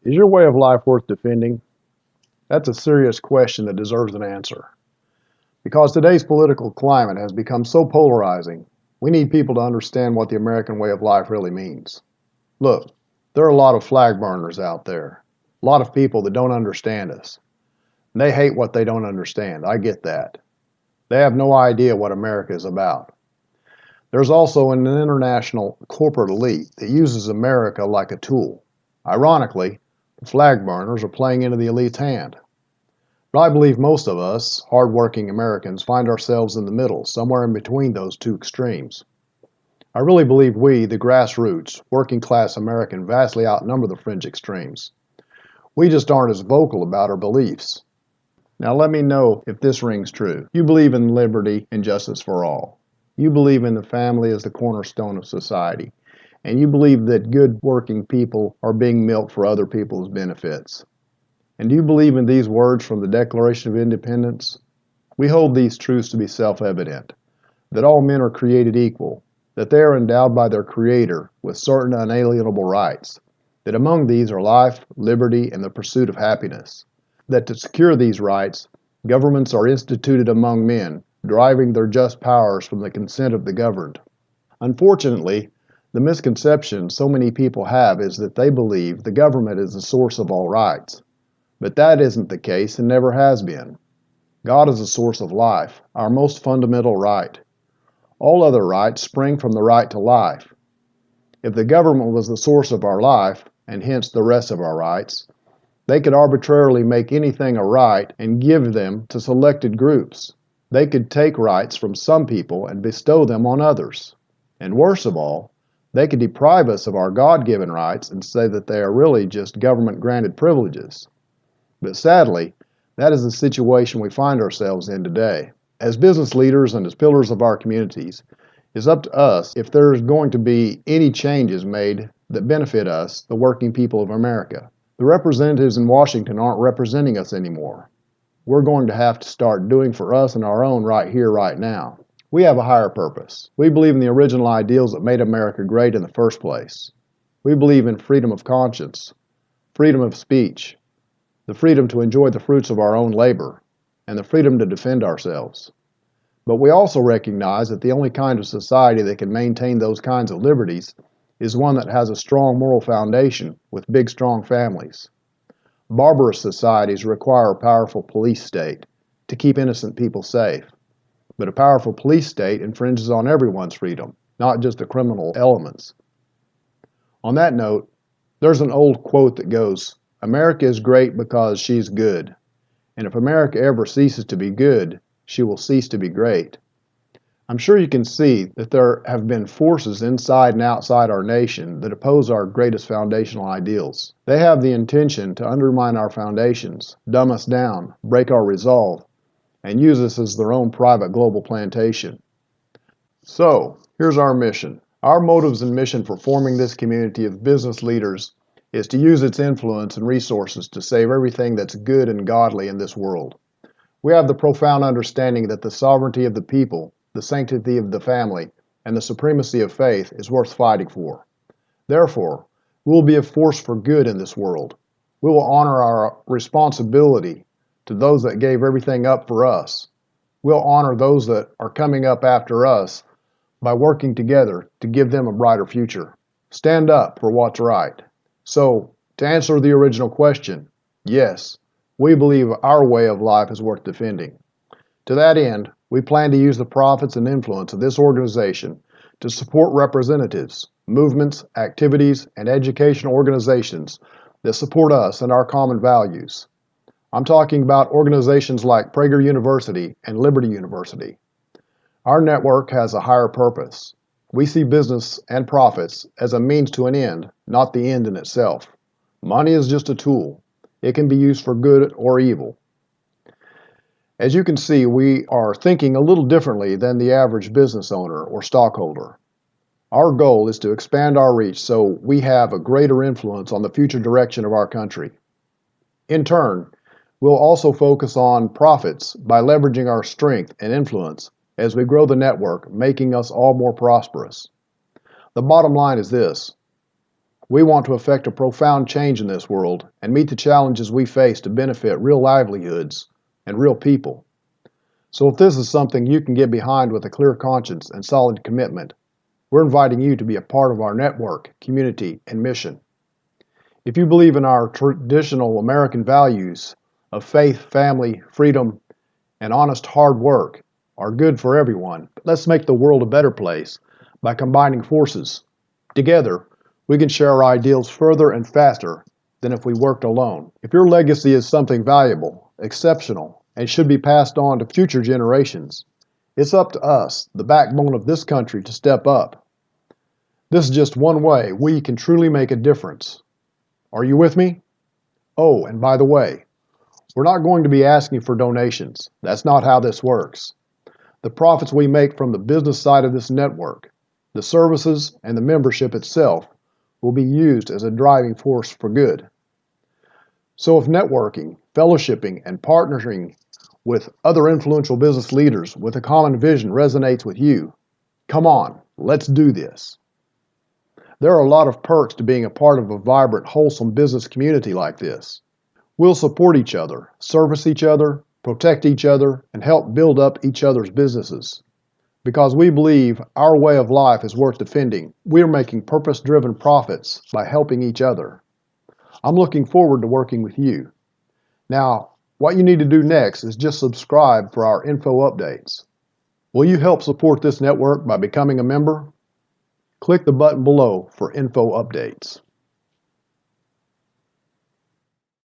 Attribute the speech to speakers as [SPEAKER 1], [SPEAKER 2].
[SPEAKER 1] Is your way of life worth defending? That's a serious question that deserves an answer. Because today's political climate has become so polarizing, we need people to understand what the American way of life really means. Look, there are a lot of flag burners out there, a lot of people that don't understand us. And they hate what they don't understand. I get that. They have no idea what America is about. There's also an international corporate elite that uses America like a tool. Ironically, the flag burners are playing into the elite's hand. But I believe most of us, hardworking Americans, find ourselves in the middle, somewhere in between those two extremes. I really believe we, the grassroots, working class American, vastly outnumber the fringe extremes. We just aren't as vocal about our beliefs. Now let me know if this rings true. You believe in liberty and justice for all. You believe in the family as the cornerstone of society. And you believe that good working people are being milked for other people's benefits. And do you believe in these words from the Declaration of Independence? We hold these truths to be self-evident, that all men are created equal, that they are endowed by their Creator with certain unalienable rights, that among these are life, liberty, and the pursuit of happiness, that to secure these rights, governments are instituted among men, deriving their just powers from the consent of the governed. Unfortunately, the misconception so many people have is that they believe the government is the source of all rights. But that isn't the case and never has been. God is the source of life, our most fundamental right. All other rights spring from the right to life. If the government was the source of our life, and hence the rest of our rights, they could arbitrarily make anything a right and give them to selected groups. They could take rights from some people and bestow them on others. And worst of all, they could deprive us of our God-given rights and say that they are really just government-granted privileges. But sadly, that is the situation we find ourselves in today. As business leaders and as pillars of our communities, it's up to us if there's going to be any changes made that benefit us, the working people of America. The representatives in Washington aren't representing us anymore. We're going to have to start doing for us and our own right here, right now. We have a higher purpose. We believe in the original ideals that made America great in the first place. We believe in freedom of conscience, freedom of speech, the freedom to enjoy the fruits of our own labor, and the freedom to defend ourselves. But we also recognize that the only kind of society that can maintain those kinds of liberties is one that has a strong moral foundation with big, strong families. Barbarous societies require a powerful police state to keep innocent people safe. But a powerful police state infringes on everyone's freedom, not just the criminal elements. On that note, there's an old quote that goes, "America is great because she's good. And if America ever ceases to be good, she will cease to be great." I'm sure you can see that there have been forces inside and outside our nation that oppose our greatest foundational ideals. They have the intention to undermine our foundations, dumb us down, break our resolve, and use us as their own private global plantation. So, here's our mission. Our motives and mission for forming this community of business leaders is to use its influence and resources to save everything that's good and godly in this world. We have the profound understanding that the sovereignty of the people, the sanctity of the family, and the supremacy of faith is worth fighting for. Therefore, we will be a force for good in this world. We will honor our responsibility to those that gave everything up for us. We'll honor those that are coming up after us by working together to give them a brighter future. Stand up for what's right. So, to answer the original question, yes, we believe our way of life is worth defending. To that end, we plan to use the profits and influence of this organization to support representatives, movements, activities, and educational organizations that support us and our common values. I'm talking about organizations like Prager University and Liberty University. Our network has a higher purpose. We see business and profits as a means to an end, not the end in itself. Money is just a tool. It can be used for good or evil. As you can see, we are thinking a little differently than the average business owner or stockholder. Our goal is to expand our reach so we have a greater influence on the future direction of our country. In turn, we'll also focus on profits by leveraging our strength and influence as we grow the network, making us all more prosperous. The bottom line is this: We want to effect a profound change in this world and meet the challenges we face to benefit real livelihoods and real people. So if this is something you can get behind with a clear conscience and solid commitment, we're inviting you to be a part of our network, community, and mission. If you believe in our traditional American values of faith, family, freedom, and honest hard work are good for everyone, let's make the world a better place by combining forces. Together, we can share our ideals further and faster than if we worked alone. If your legacy is something valuable, exceptional, and should be passed on to future generations, it's up to us, the backbone of this country, to step up. This is just one way we can truly make a difference. Are you with me? Oh, and by the way, we're not going to be asking for donations. That's not how this works. The profits we make from the business side of this network, the services, and the membership itself will be used as a driving force for good. So if networking, fellowshipping, and partnering with other influential business leaders with a common vision resonates with you, come on, let's do this. There are a lot of perks to being a part of a vibrant, wholesome business community like this. We'll support each other, service each other, protect each other, and help build up each other's businesses. Because we believe our way of life is worth defending, we are making purpose-driven profits by helping each other. I'm looking forward to working with you. Now, what you need to do next is just subscribe for our info updates. Will you help support this network by becoming a member? Click the button below for info updates.